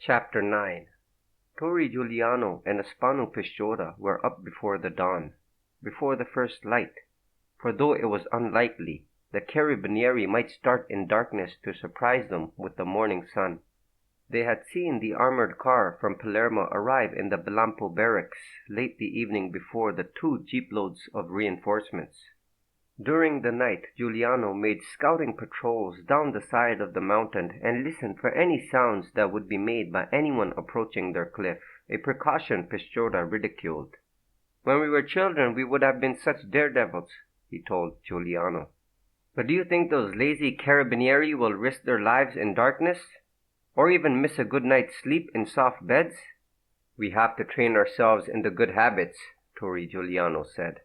Chapter 9. Turi, Guiliano, and Aspanu Pisciotta were up before the dawn, before the first light, for though it was unlikely, the carabinieri might start in darkness to surprise them with the morning sun. They had seen the armored car from Palermo arrive in the Bellampo Barracks late the evening before the 2 jeeploads of reinforcements. During the night, Guiliano made scouting patrols down the side of the mountain and listened for any sounds that would be made by anyone approaching their cliff, a precaution Pisciotta ridiculed. "When we were children we would have been such daredevils," he told Guiliano. "But do you think those lazy carabinieri will risk their lives in darkness? Or even miss a good night's sleep in soft beds?" "We have to train ourselves in the good habits," Turi Guiliano said.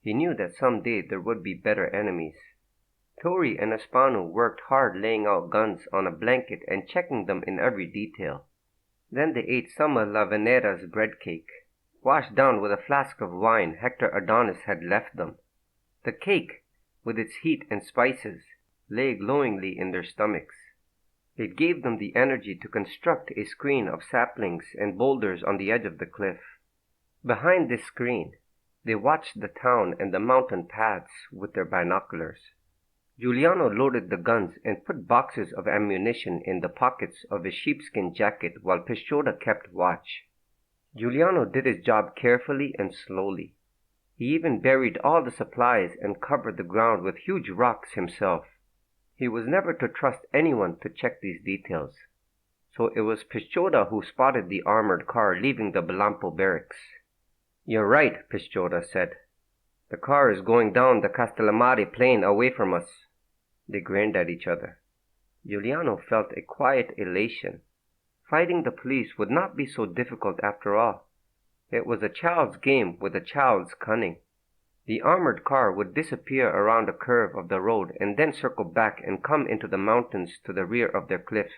He knew that some day there would be better enemies. Turi and Aspanu worked hard laying out guns on a blanket and checking them in every detail. Then they ate some of La Venera's bread cake, washed down with a flask of wine Hector Adonis had left them. The cake, with its heat and spices, lay glowingly in their stomachs. It gave them the energy to construct a screen of saplings and boulders on the edge of the cliff. Behind this screen, they watched the town and the mountain paths with their binoculars. Guiliano loaded the guns and put boxes of ammunition in the pockets of his sheepskin jacket while Pisciotta kept watch. Guiliano did his job carefully and slowly. He even buried all the supplies and covered the ground with huge rocks himself. He was never to trust anyone to check these details. So it was Pisciotta who spotted the armored car leaving the Bellampo Barracks. "You're right," Pisciotta said. "The car is going down the Castellamare plain away from us." They grinned at each other. Guiliano felt a quiet elation. Fighting the police would not be so difficult after all. It was a child's game with a child's cunning. The armored car would disappear around a curve of the road and then circle back and come into the mountains to the rear of their cliff.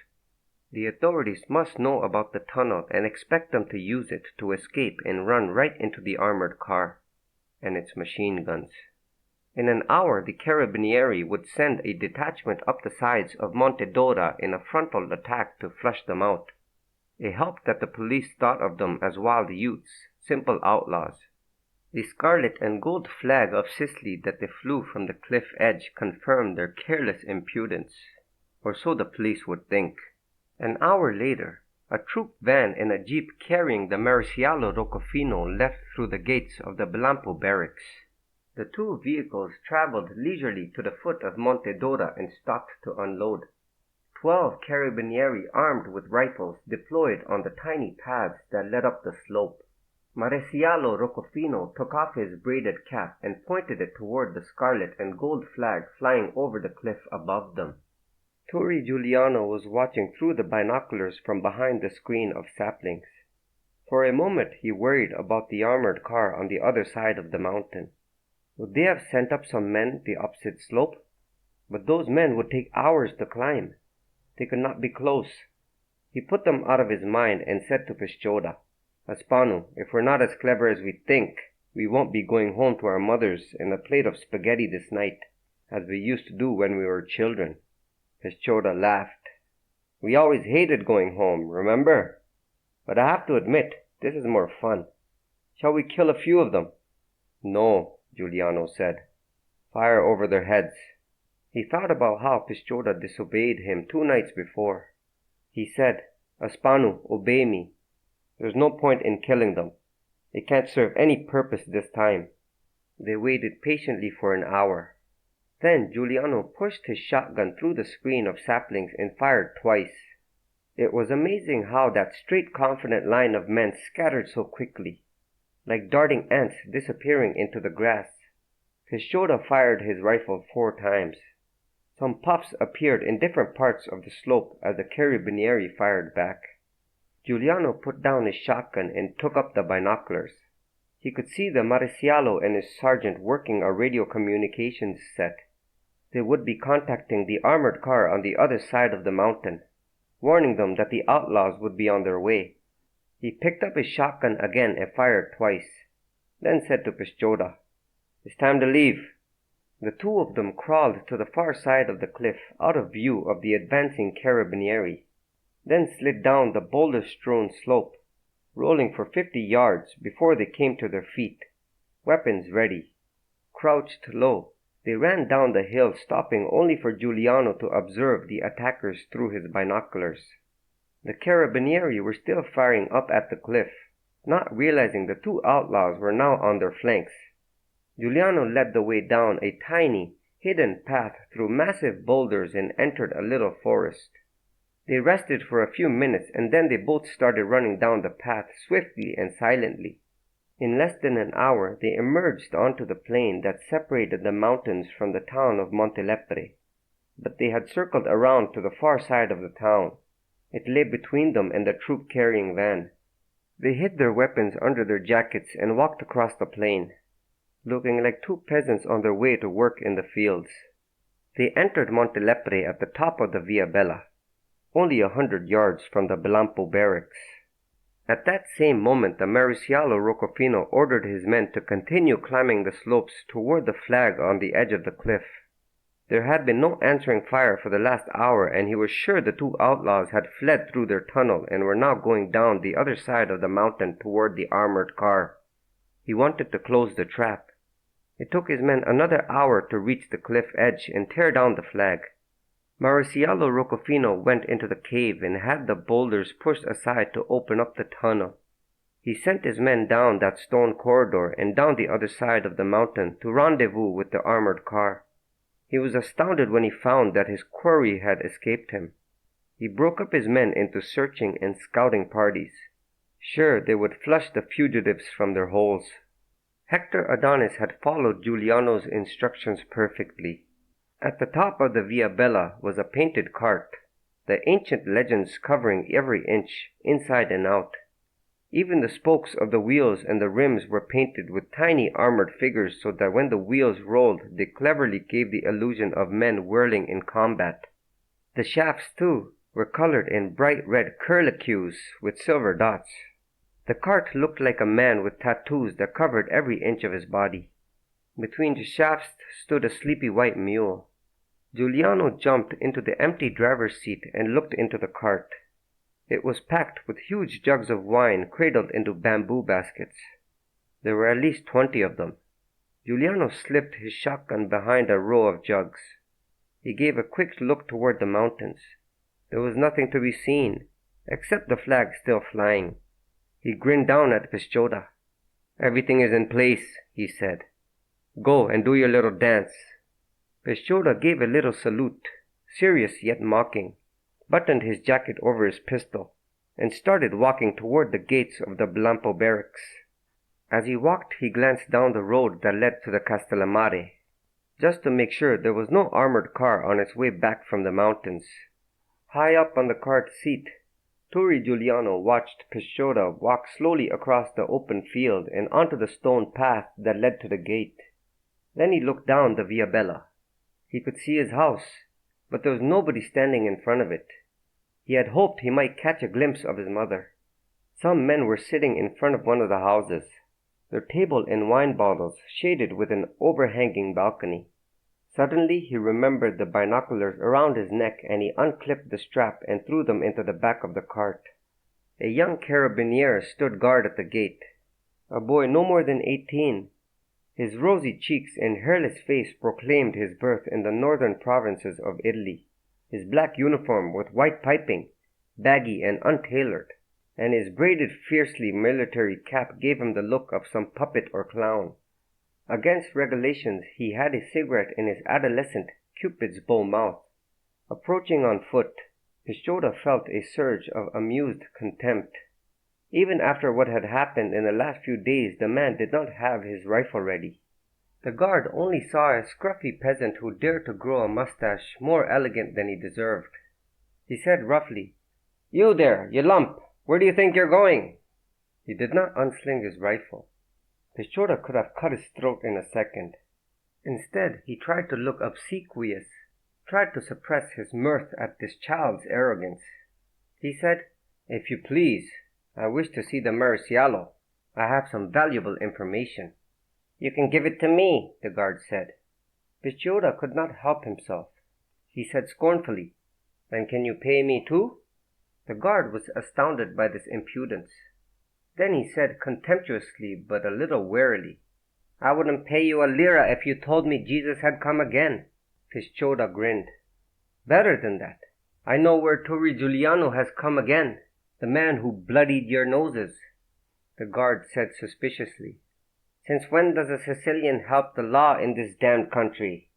The authorities must know about the tunnel and expect them to use it to escape and run right into the armored car and its machine guns. In an hour, the carabinieri would send a detachment up the sides of Monte Dora in a frontal attack to flush them out. It helped that the police thought of them as wild youths, simple outlaws. The scarlet and gold flag of Sicily that they flew from the cliff edge confirmed their careless impudence, or so the police would think. An hour later, a troop van and a jeep carrying the Maresciallo Roccofino left through the gates of the Bellampo Barracks. The 2 vehicles traveled leisurely to the foot of Monte Dora and stopped to unload. 12 carabinieri armed with rifles deployed on the tiny paths that led up the slope. Maresciallo Roccofino took off his braided cap and pointed it toward the scarlet and gold flag flying over the cliff above them. Turi Guiliano was watching through the binoculars from behind the screen of saplings. For a moment he worried about the armored car on the other side of the mountain. Would they have sent up some men the opposite slope? But those men would take hours to climb. They could not be close. He put them out of his mind and said to Pisciotta, "Aspanu, if we're not as clever as we think, we won't be going home to our mothers and a plate of spaghetti this night, as we used to do when we were children." Pisciotta laughed. "We always hated going home, remember? But I have to admit, this is more fun. Shall we kill a few of them?" "No," Guiliano said. "Fire over their heads." He thought about how Pisciotta disobeyed him 2 nights before. He said, "Aspanu, obey me. There's no point in killing them. They can't serve any purpose this time." They waited patiently for an hour. Then Guiliano pushed his shotgun through the screen of saplings and fired twice. It was amazing how that straight, confident line of men scattered so quickly, like darting ants disappearing into the grass. Pisciotta fired his rifle 4 times. Some puffs appeared in different parts of the slope as the carabinieri fired back. Guiliano put down his shotgun and took up the binoculars. He could see the Maresciallo and his sergeant working a radio communications set. They would be contacting the armored car on the other side of the mountain, warning them that the outlaws would be on their way. He picked up his shotgun again and fired twice, then said to Pisciotta, "It's time to leave." The 2 of them crawled to the far side of the cliff, out of view of the advancing carabinieri. then slid down the boulder-strewn slope, rolling for 50 yards before they came to their feet, weapons ready. Crouched low, they ran down the hill, stopping only for Guiliano to observe the attackers through his binoculars. The carabinieri were still firing up at the cliff, not realizing the two outlaws were now on their flanks. Guiliano led the way down a tiny, hidden path through massive boulders and entered a little forest. They rested for a few minutes and then they both started running down the path swiftly and silently. In less than an hour they emerged onto the plain that separated the mountains from the town of Montelepre. But they had circled around to the far side of the town. It lay between them and the troop-carrying van. They hid their weapons under their jackets and walked across the plain, looking like two peasants on their way to work in the fields. They entered Montelepre at the top of the Via Bella, only 100 yards from the Bellampo Barracks. At that same moment the Maresciallo Roccofino ordered his men to continue climbing the slopes toward the flag on the edge of the cliff. There had been no answering fire for the last hour, and he was sure the two outlaws had fled through their tunnel and were now going down the other side of the mountain toward the armored car. He wanted to close the trap. It took his men another hour to reach the cliff edge and tear down the flag. Maresciallo Roccofino went into the cave and had the boulders pushed aside to open up the tunnel. He sent his men down that stone corridor and down the other side of the mountain to rendezvous with the armored car. He was astounded when he found that his quarry had escaped him. He broke up his men into searching and scouting parties. Sure, they would flush the fugitives from their holes. Hector Adonis had followed Guiliano's instructions perfectly. At the top of the Via Bella was a painted cart, the ancient legends covering every inch, inside and out. Even the spokes of the wheels and the rims were painted with tiny armored figures so that when the wheels rolled, they cleverly gave the illusion of men whirling in combat. The shafts, too, were colored in bright red curlicues with silver dots. The cart looked like a man with tattoos that covered every inch of his body. Between the shafts stood a sleepy white mule. Guiliano jumped into the empty driver's seat and looked into the cart. It was packed with huge jugs of wine cradled into bamboo baskets. There were at least 20 of them. Guiliano slipped his shotgun behind a row of jugs. He gave a quick look toward the mountains. There was nothing to be seen, except the flag still flying. He grinned down at Pisciotta. "Everything is in place," he said. "Go and do your little dance." Pisciotta gave a little salute, serious yet mocking, buttoned his jacket over his pistol, and started walking toward the gates of the Bellampo Barracks. As he walked, he glanced down the road that led to the Castellamare, just to make sure there was no armored car on its way back from the mountains. High up on the cart seat, Turi Guiliano watched Pisciotta walk slowly across the open field and onto the stone path that led to the gate. Then he looked down the Via Bella. He could see his house, but there was nobody standing in front of it. He had hoped he might catch a glimpse of his mother. Some men were sitting in front of one of the houses, their table and wine bottles shaded with an overhanging balcony. Suddenly he remembered the binoculars around his neck and he unclipped the strap and threw them into the back of the cart. A young carabinieri stood guard at the gate, a boy no more than 18. His rosy cheeks and hairless face proclaimed his birth in the northern provinces of Italy. His black uniform with white piping, baggy and untailored, and his braided fiercely military cap gave him the look of some puppet or clown. Against regulations, he had a cigarette in his adolescent Cupid's bow mouth. Approaching on foot, Pisciotta felt a surge of amused contempt. Even after what had happened in the last few days, the man did not have his rifle ready. The guard only saw a scruffy peasant who dared to grow a mustache more elegant than he deserved. He said roughly, "You there, you lump! Where do you think you're going?" He did not unsling his rifle. Pisciotta could have cut his throat in a second. Instead, he tried to look obsequious, tried to suppress his mirth at this child's arrogance. He said, "If you please, I wish to see the Maresciallo. I have some valuable information." "You can give it to me," the guard said. Pisciotta could not help himself. He said scornfully, "Then can you pay me too?" The guard was astounded by this impudence. Then he said contemptuously but a little warily, "I wouldn't pay you a lira if you told me Jesus had come again." Pisciotta grinned. "Better than that. I know where Turi Guiliano has come again, the man who bloodied your noses." The guard said suspiciously, "Since when does a Sicilian help the law in this damned country?"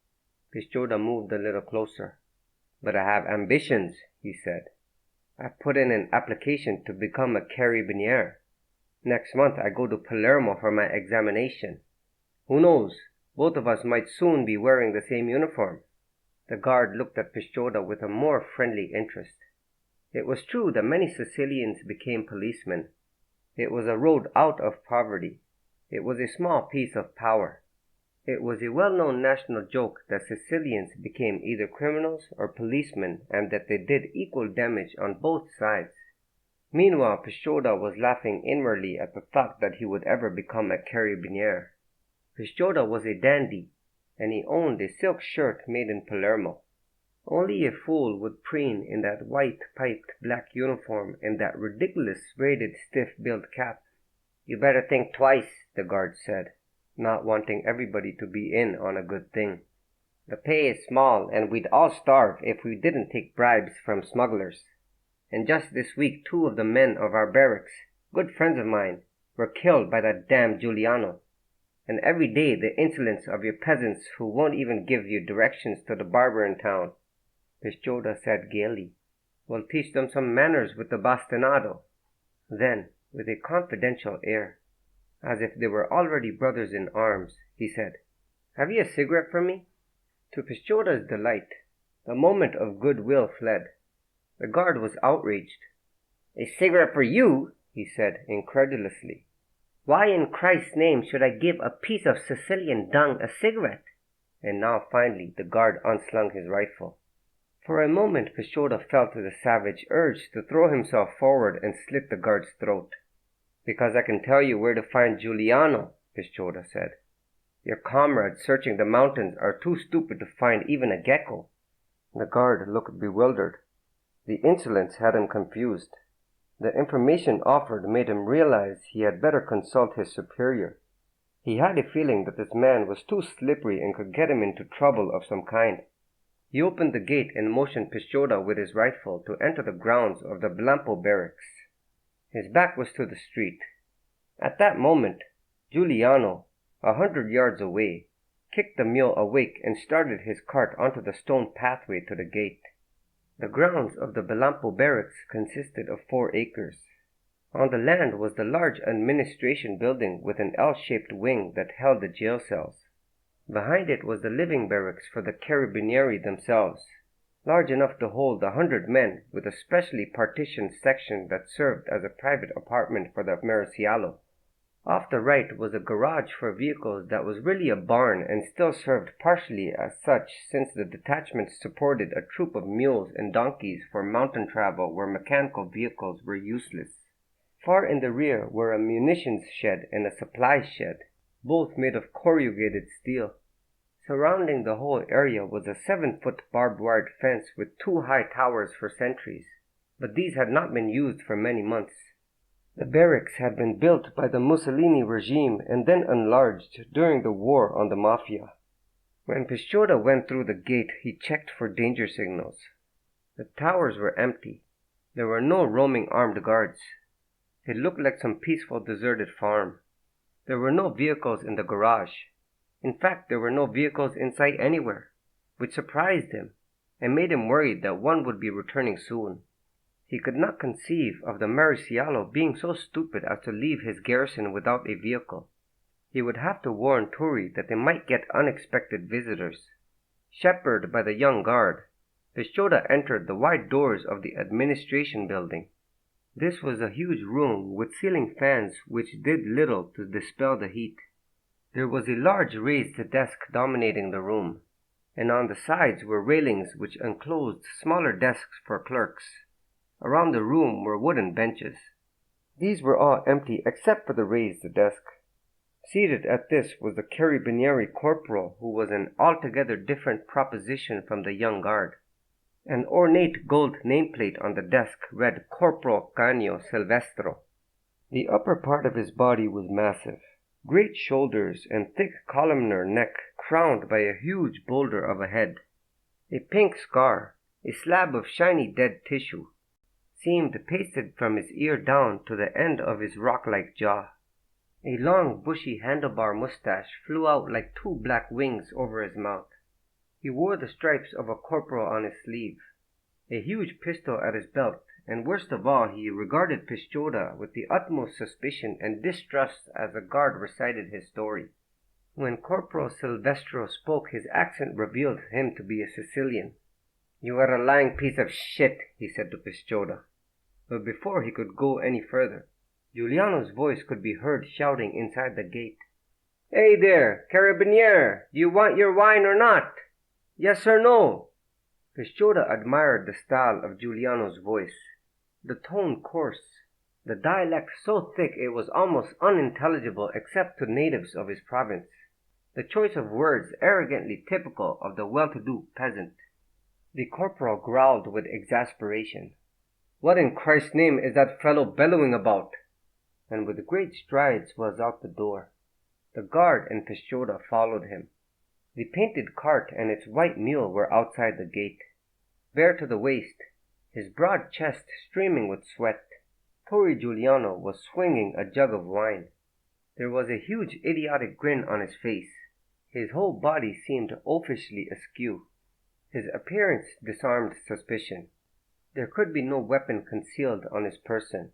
Pisciotta moved a little closer. "But I have ambitions," he said. "I've put in an application to become a carabinieri. Next month I go to Palermo for my examination. Who knows, both of us might soon be wearing the same uniform." The guard looked at Pisciotta with a more friendly interest. It was true that many Sicilians became policemen. It was a road out of poverty. It was a small piece of power. It was a well-known national joke that Sicilians became either criminals or policemen and that they did equal damage on both sides. Meanwhile, Pisciotta was laughing inwardly at the thought that he would ever become a carabinieri. Pisciotta was a dandy, and he owned a silk shirt made in Palermo. Only a fool would preen in that white-piped black uniform and that ridiculous braided stiff-billed cap. "You better think twice," the guard said, not wanting everybody to be in on a good thing. "The pay is small, and we'd all starve if we didn't take bribes from smugglers. And just this week 2 of the men of our barracks, good friends of mine, were killed by that damned Guiliano. And every day the insolence of your peasants who won't even give you directions to the barber in town." Pisciotta said gaily, "We'll teach them some manners with the bastinado." Then, with a confidential air, as if they were already brothers in arms, he said, "Have you a cigarette for me?" To Pisciotta's delight, the moment of goodwill fled. The guard was outraged. "A cigarette for you?" he said incredulously. "Why in Christ's name should I give a piece of Sicilian dung a cigarette?" And now finally the guard unslung his rifle. For a moment Pisciotta felt the savage urge to throw himself forward and slit the guard's throat. "Because I can tell you where to find Guiliano," Pisciotta said. "Your comrades searching the mountains are too stupid to find even a gecko." The guard looked bewildered. The insolence had him confused. The information offered made him realize he had better consult his superior. He had a feeling that this man was too slippery and could get him into trouble of some kind. He opened the gate and motioned Pisciotta with his rifle to enter the grounds of the Bellampo Barracks. His back was to the street. At that moment, Guiliano, 100 yards away, kicked the mule awake and started his cart onto the stone pathway to the gate. The grounds of the Bellampo Barracks consisted of 4 acres. On the land was the large administration building with an L-shaped wing that held the jail cells. Behind it was the living barracks for the carabinieri themselves, large enough to hold 100 men, with a specially partitioned section that served as a private apartment for the maresciallo. Off the right was a garage for vehicles that was really a barn and still served partially as such, since the detachment supported a troop of mules and donkeys for mountain travel where mechanical vehicles were useless. Far in the rear were a munitions shed and a supply shed, both made of corrugated steel. Surrounding the whole area was a 7-foot barbed-wire fence with 2 high towers for sentries, but these had not been used for many months. The barracks had been built by the Mussolini regime and then enlarged during the war on the mafia. When Pisciotta went through the gate, he checked for danger signals. The towers were empty. There were no roaming armed guards. It looked like some peaceful deserted farm. There were no vehicles in the garage. In fact, there were no vehicles in sight anywhere, which surprised him and made him worried that one would be returning soon. He could not conceive of the maresciallo being so stupid as to leave his garrison without a vehicle. He would have to warn Turi that they might get unexpected visitors. Shepherded by the young guard, Pisciotta entered the wide doors of the administration building. This was a huge room with ceiling fans which did little to dispel the heat. There was a large raised desk dominating the room, and on the sides were railings which enclosed smaller desks for clerks. Around the room were wooden benches. These were all empty except for the raised desk. Seated at this was the carabinieri corporal, who was an altogether different proposition from the young guard. An ornate gold nameplate on the desk read Corporal Canio Silvestro. The upper part of his body was massive. Great shoulders and thick columnar neck crowned by a huge boulder of a head. A pink scar, a slab of shiny dead tissue, seemed pasted from his ear down to the end of his rock-like jaw. A long, bushy handlebar mustache flew out like two black wings over his mouth. He wore the stripes of a corporal on his sleeve, a huge pistol at his belt, and worst of all, he regarded Pisciotta with the utmost suspicion and distrust as the guard recited his story. When Corporal Silvestro spoke, his accent revealed him to be a Sicilian. "You are a lying piece of shit," he said to Pisciotta. But before he could go any further, Guiliano's voice could be heard shouting inside the gate. "Hey there, carabinieri! Do you want your wine or not? Yes or no?" Pisciotta admired the style of Guiliano's voice, the tone coarse, the dialect so thick it was almost unintelligible except to natives of his province, the choice of words arrogantly typical of the well-to-do peasant. The corporal growled with exasperation. "What in Christ's name is that fellow bellowing about?" And with great strides was out the door. The guard and Pisciotta followed him. The painted cart and its white mule were outside the gate. Bare to the waist, his broad chest streaming with sweat, Turi Guiliano was swinging a jug of wine. There was a huge idiotic grin on his face. His whole body seemed oafishly askew. His appearance disarmed suspicion. There could be no weapon concealed on his person.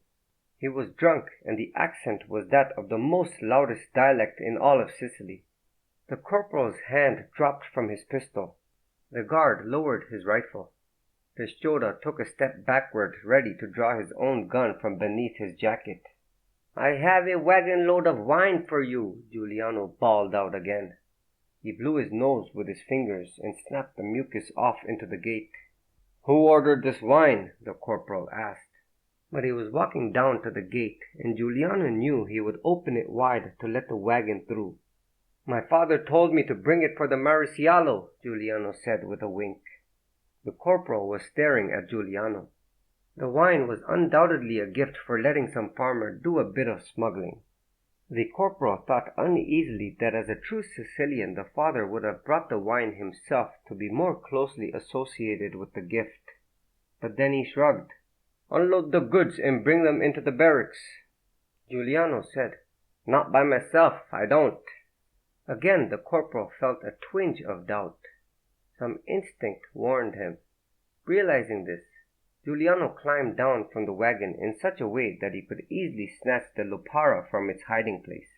He was drunk, and the accent was that of the most loudest dialect in all of Sicily. The corporal's hand dropped from his pistol. The guard lowered his rifle. Pisciotta took a step backward, ready to draw his own gun from beneath his jacket. "I have a wagon load of wine for you," Guiliano bawled out again. He blew his nose with his fingers and snapped the mucus off into the gate. "Who ordered this wine?" the corporal asked. But he was walking down to the gate, and Guiliano knew he would open it wide to let the wagon through. "My father told me to bring it for the Mariciallo," Guiliano said with a wink. The corporal was staring at Guiliano. The wine was undoubtedly a gift for letting some farmer do a bit of smuggling. The corporal thought uneasily that as a true Sicilian the father would have brought the wine himself to be more closely associated with the gift. But then he shrugged. "Unload the goods and bring them into the barracks." Guiliano said, "Not by myself, I don't." Again the corporal felt a twinge of doubt. Some instinct warned him. Realizing this, Guiliano climbed down from the wagon in such a way that he could easily snatch the lupara from its hiding place.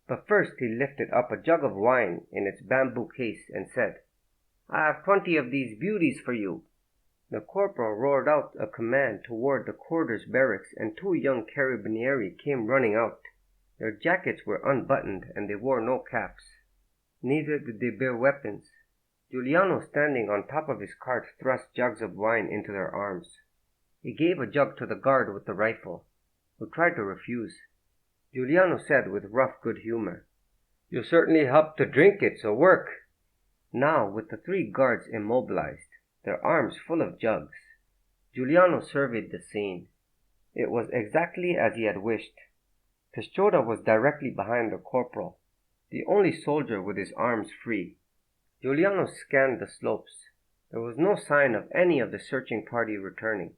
But first he lifted up a jug of wine in its bamboo case and said, "I have 20 of these beauties for you." The corporal roared out a command toward the quarters barracks, and 2 young carabinieri came running out. Their jackets were unbuttoned, and they wore no caps. Neither did they bear weapons. Guiliano, standing on top of his cart, thrust jugs of wine into their arms. He gave a jug to the guard with the rifle, who tried to refuse. Guiliano said with rough good humor, "You certainly helped to drink it, so work." Now, with the 3 guards immobilized, their arms full of jugs, Guiliano surveyed the scene. It was exactly as he had wished. Pisciotta was directly behind the corporal, the only soldier with his arms free. Guiliano scanned the slopes. There was no sign of any of the searching party returning.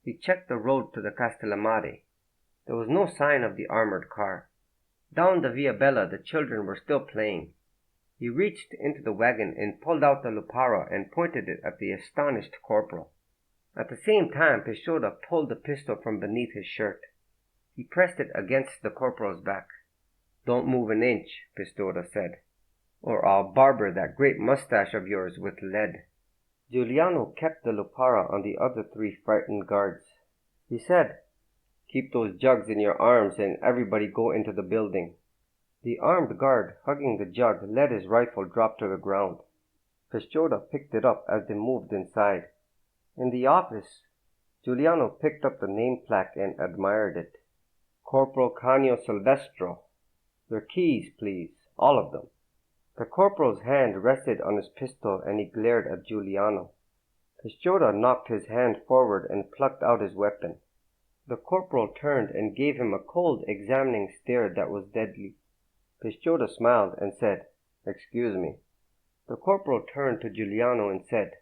He checked the road to the Castellamare. There was no sign of the armored car. Down the Via Bella the children were still playing. He reached into the wagon and pulled out the lupara and pointed it at the astonished corporal. At the same time, Pisciotta pulled the pistol from beneath his shirt. He pressed it against the corporal's back. "Don't move an inch," Pisciotta said, "or I'll barber that great mustache of yours with lead." Guiliano kept the lupara on the other 3 frightened guards. He said, "Keep those jugs in your arms and everybody go into the building." The armed guard, hugging the jug, let his rifle drop to the ground. Pisciotta picked it up as they moved inside. In the office, Guiliano picked up the name plaque and admired it. "Corporal Canio Silvestro. Your keys, please, all of them." The corporal's hand rested on his pistol and he glared at Guiliano. Pisciotta knocked his hand forward and plucked out his weapon. The corporal turned and gave him a cold, examining stare that was deadly. Pisciotta smiled and said, "Excuse me." The corporal turned to Guiliano and said,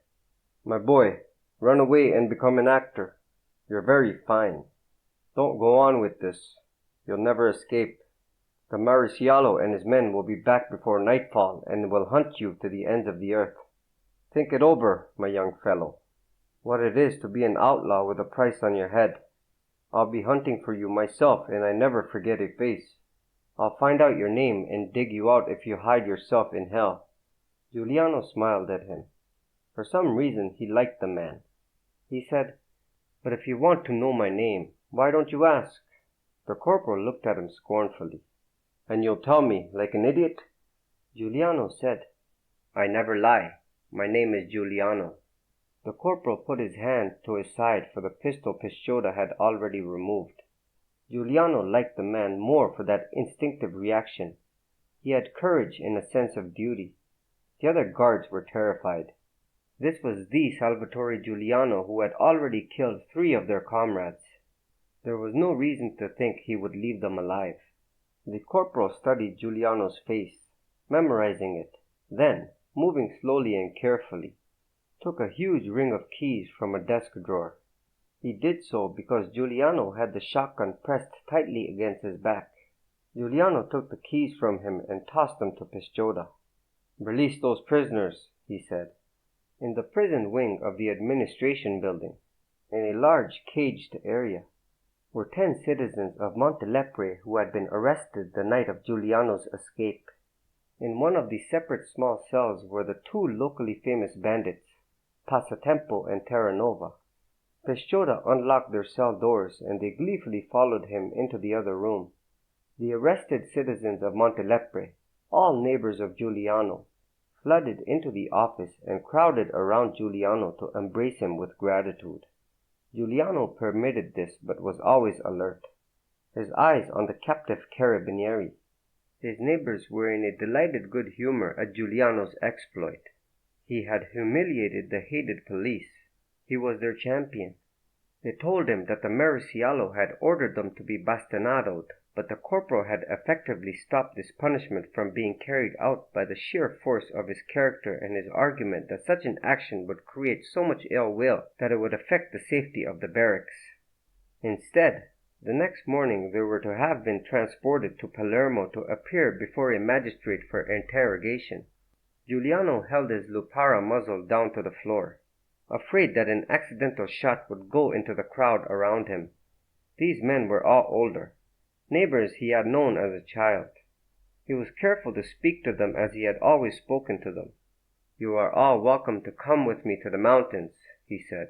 "My boy, run away and become an actor. You're very fine. Don't go on with this. You'll never escape. The Mariciallo and his men will be back before nightfall and will hunt you to the ends of the earth. Think it over, my young fellow, what it is to be an outlaw with a price on your head. I'll be hunting for you myself, and I never forget a face. I'll find out your name and dig you out if you hide yourself in hell." Guiliano smiled at him. For some reason he liked the man. He said, "But if you want to know my name, why don't you ask?" The corporal looked at him scornfully. "And you'll tell me, like an idiot?" Guiliano said, "I never lie. My name is Guiliano." The corporal put his hand to his side for the pistol Pisciotta had already removed. Guiliano liked the man more for that instinctive reaction. He had courage and a sense of duty. The other guards were terrified. This was the Salvatore Guiliano who had already killed 3 of their comrades. There was no reason to think he would leave them alive. The corporal studied Guiliano's face, memorizing it, then, moving slowly and carefully, took a huge ring of keys from a desk drawer. He did so because Guiliano had the shotgun pressed tightly against his back. Guiliano took the keys from him and tossed them to Pisciotta. "Release those prisoners," he said. In the prison wing of the administration building, in a large caged area, were 10 citizens of Montelepre who had been arrested the night of Guiliano's escape. In one of the separate small cells were the 2 locally famous bandits, Passatempo and Terranova. Pisciotta unlocked their cell doors, and they gleefully followed him into the other room. The arrested citizens of Montelepre, all neighbors of Guiliano, flooded into the office and crowded around Guiliano to embrace him with gratitude. Guiliano permitted this, but was always alert, his eyes on the captive carabinieri. His neighbors were in a delighted good humor at Guiliano's exploit. He had humiliated the hated police. He was their champion. They told him that the Mariciallo had ordered them to be bastinadoed, but the corporal had effectively stopped this punishment from being carried out by the sheer force of his character and his argument that such an action would create so much ill will that it would affect the safety of the barracks. Instead, the next morning they were to have been transported to Palermo to appear before a magistrate for interrogation. Guiliano held his lupara muzzle down to the floor, afraid that an accidental shot would go into the crowd around him. These men were all older, neighbors he had known as a child. He was careful to speak to them as he had always spoken to them. "You are all welcome to come with me to the mountains," he said.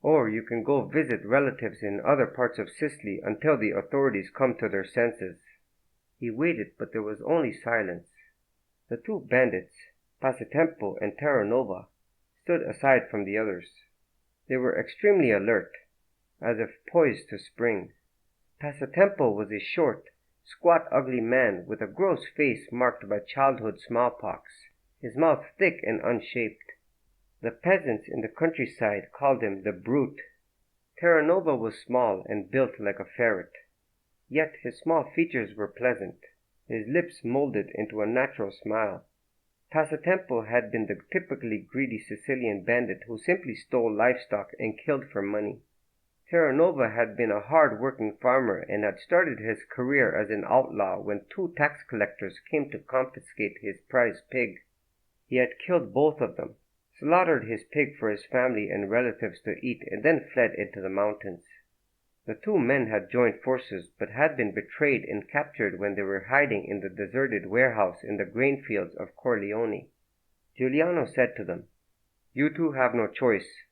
"Or you can go visit relatives in other parts of Sicily until the authorities come to their senses." He waited, but there was only silence. The 2 bandits, Passatempo and Terranova, stood aside from the others. They were extremely alert, as if poised to spring. Passatempo was a short, squat, ugly man with a gross face marked by childhood smallpox, his mouth thick and unshaped. The peasants in the countryside called him the Brute. Terranova was small and built like a ferret. Yet his small features were pleasant, his lips molded into a natural smile. Passatempo had been the typically greedy Sicilian bandit who simply stole livestock and killed for money. Terranova had been a hard-working farmer and had started his career as an outlaw when 2 tax collectors came to confiscate his prize pig. He had killed both of them, slaughtered his pig for his family and relatives to eat, and then fled into the mountains. The 2 men had joined forces, but had been betrayed and captured when they were hiding in the deserted warehouse in the grain fields of Corleone. Guiliano said to them, "You 2 have no choice.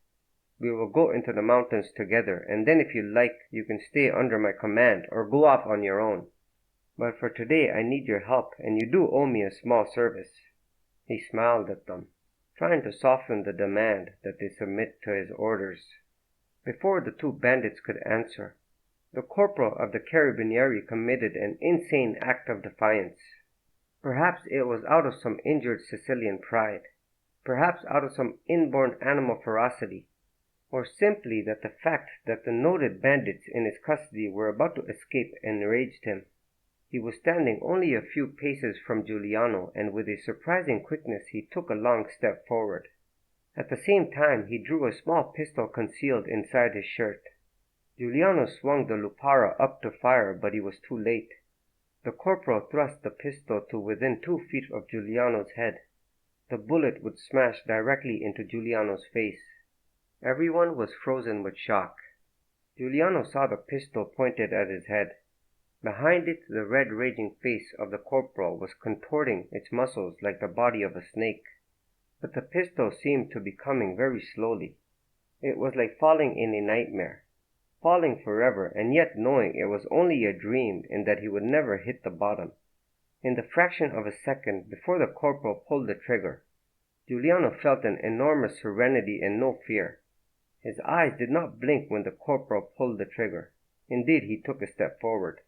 We will go into the mountains together, and then if you like, you can stay under my command or go off on your own. But for today I need your help, and you do owe me a small service." He smiled at them, trying to soften the demand that they submit to his orders. Before the 2 bandits could answer, the corporal of the carabinieri committed an insane act of defiance. Perhaps it was out of some injured Sicilian pride. perhaps out of some inborn animal ferocity, or simply that the fact that the noted bandits in his custody were about to escape enraged him. He was standing only a few paces from Guiliano, and with a surprising quickness he took a long step forward. At the same time he drew a small pistol concealed inside his shirt. Guiliano swung the lupara up to fire, but he was too late. The corporal thrust the pistol to within 2 feet of Guiliano's head. The bullet would smash directly into Guiliano's face. Everyone was frozen with shock. Guiliano saw the pistol pointed at his head. Behind it, the red raging face of the corporal was contorting its muscles like the body of a snake. But the pistol seemed to be coming very slowly. It was like falling in a nightmare. Falling forever, and yet knowing it was only a dream and that he would never hit the bottom. In the fraction of a second before the corporal pulled the trigger, Guiliano felt an enormous serenity and no fear. His eyes did not blink when the corporal pulled the trigger. Indeed, he took a step forward.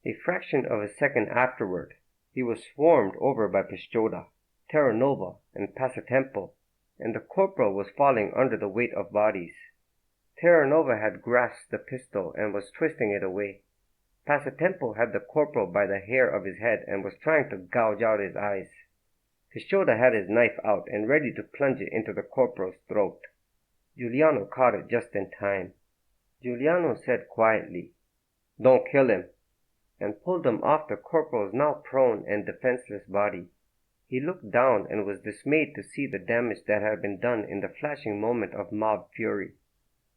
A fraction of a second afterward, he was swarmed over by Pisciotta, Terranova, and Passatempo, and the corporal was falling under the weight of bodies. Terranova had grasped the pistol and was twisting it away. Passatempo had the corporal by the hair of his head and was trying to gouge out his eyes. Pisciotta had his knife out and ready to plunge it into the corporal's throat. Guiliano caught it just in time. Guiliano said quietly, "Don't kill him," and pulled him off the corporal's now prone and defenseless body. He looked down and was dismayed to see the damage that had been done in the flashing moment of mob fury.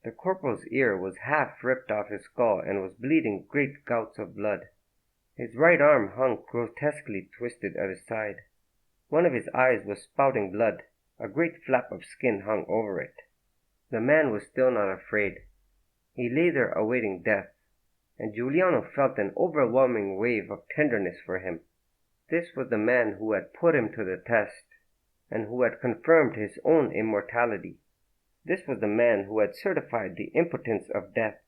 The corporal's ear was half ripped off his skull and was bleeding great gouts of blood. His right arm hung grotesquely twisted at his side. One of his eyes was spouting blood. A great flap of skin hung over it. The man was still not afraid. He lay there awaiting death, and Guiliano felt an overwhelming wave of tenderness for him. This was the man who had put him to the test, and who had confirmed his own immortality. This was the man who had certified the impotence of death.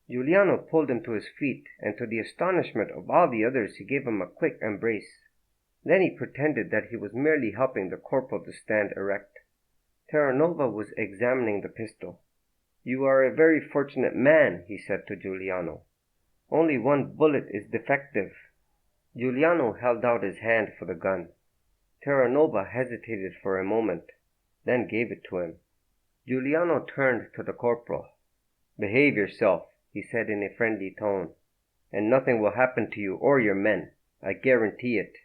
Guiliano pulled him to his feet, and to the astonishment of all the others he gave him a quick embrace. Then he pretended that he was merely helping the corporal to stand erect. Terranova was examining the pistol. "You are a very fortunate man," he said to Guiliano. "Only one bullet is defective." Guiliano held out his hand for the gun. Terranova hesitated for a moment, then gave it to him. Guiliano turned to the corporal. "Behave yourself," he said in a friendly tone, "and nothing will happen to you or your men. I guarantee it."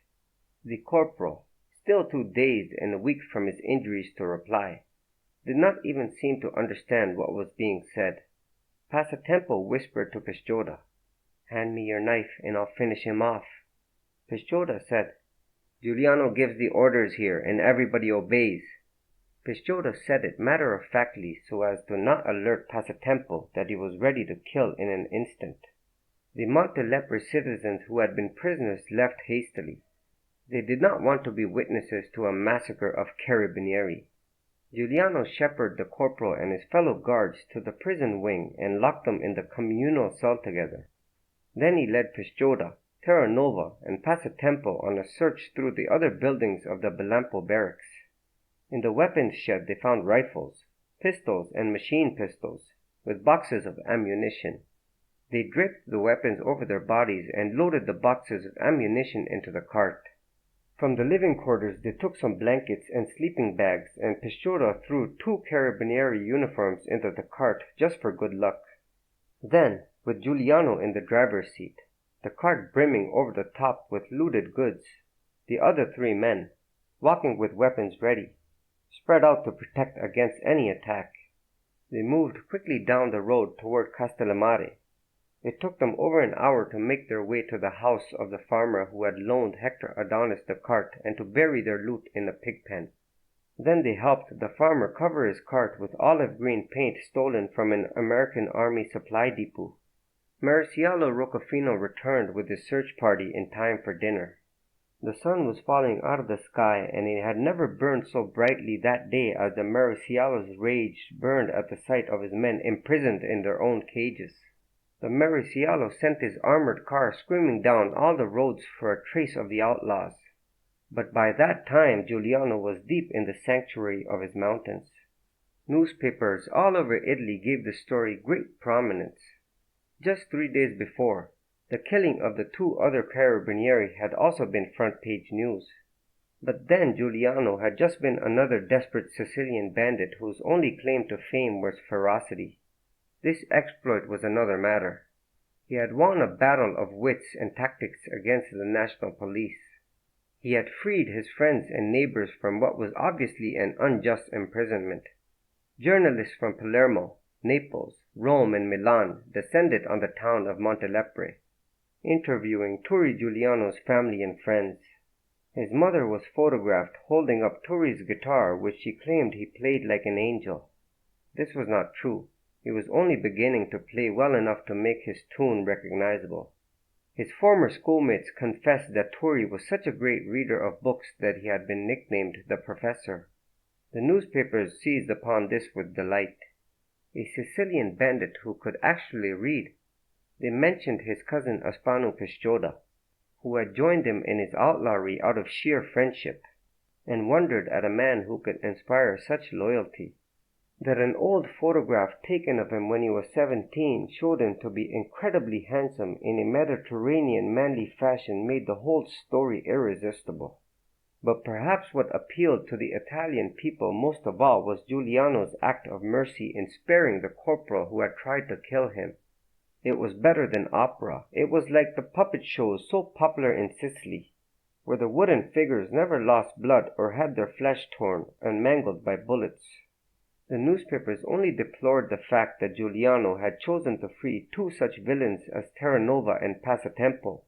The corporal, still too dazed and weak from his injuries to reply, did not even seem to understand what was being said. Passatempo whispered to Pisciotta, "Hand me your knife and I'll finish him off." Pisciotta said, "Guiliano gives the orders here and everybody obeys." Pisciotta said it matter-of-factly so as to not alert Passatempo that he was ready to kill in an instant. The Montelepre citizens who had been prisoners left hastily. They did not want to be witnesses to a massacre of carabinieri. Guiliano shepherded the corporal and his fellow guards to the prison wing and locked them in the communal cell together. Then he led Pisciotta, Terranova, and Passatempo on a search through the other buildings of the Bellampo Barracks. In the weapons shed they found rifles, pistols, and machine pistols, with boxes of ammunition. They draped the weapons over their bodies and loaded the boxes of ammunition into the cart. From the living quarters they took some blankets and sleeping bags, and Pisciotta threw 2 carabinieri uniforms into the cart just for good luck. Then, with Guiliano in the driver's seat, the cart brimming over the top with looted goods, the other 3 men, walking with weapons ready, spread out to protect against any attack. They moved quickly down the road toward Castellamare. It took them over an hour to make their way to the house of the farmer who had loaned Hector Adonis the cart and to bury their loot in the pig pen. Then they helped the farmer cover his cart with olive green paint stolen from an American Army supply depot. Mariciello Roccofino returned with his search party in time for dinner. The sun was falling out of the sky, and it had never burned so brightly that day as the Mariciello's rage burned at the sight of his men imprisoned in their own cages. The Mariciello sent his armored car screaming down all the roads for a trace of the outlaws. But by that time Guiliano was deep in the sanctuary of his mountains. Newspapers all over Italy gave the story great prominence. Just 3 days before, the killing of the 2 other carabinieri had also been front-page news. But then Guiliano had just been another desperate Sicilian bandit whose only claim to fame was ferocity. This exploit was another matter. He had won a battle of wits and tactics against the national police. He had freed his friends and neighbors from what was obviously an unjust imprisonment. Journalists from Palermo, Naples, Rome, and Milan descended on the town of Montelepre, interviewing Turi Guiliano's family and friends. His mother was photographed holding up Turi's guitar, which she claimed he played like an angel. This was not true. He was only beginning to play well enough to make his tune recognizable. His former schoolmates confessed that Turi was such a great reader of books that he had been nicknamed the Professor. The newspapers seized upon this with delight. A Sicilian bandit who could actually read. They mentioned his cousin Aspanu Pisciotta, who had joined him in his outlawry out of sheer friendship, and wondered at a man who could inspire such loyalty. That an old photograph taken of him when he was 17 showed him to be incredibly handsome in a Mediterranean manly fashion made the whole story irresistible. But perhaps what appealed to the Italian people most of all was Guiliano's act of mercy in sparing the corporal who had tried to kill him. It was better than opera. It was like the puppet shows so popular in Sicily, where the wooden figures never lost blood or had their flesh torn and mangled by bullets. The newspapers only deplored the fact that Guiliano had chosen to free 2 such villains as Terranova and Passatempo,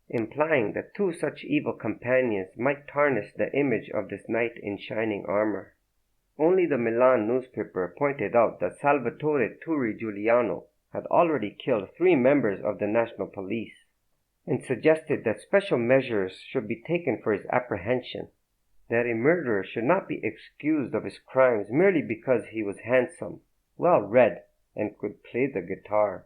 implying that 2 such evil companions might tarnish the image of this knight in shining armor. Only the Milan newspaper pointed out that Salvatore Turi Guiliano had already killed 3 members of the national police, and suggested that special measures should be taken for his apprehension, that a murderer should not be excused of his crimes merely because he was handsome, well read, and could play the guitar.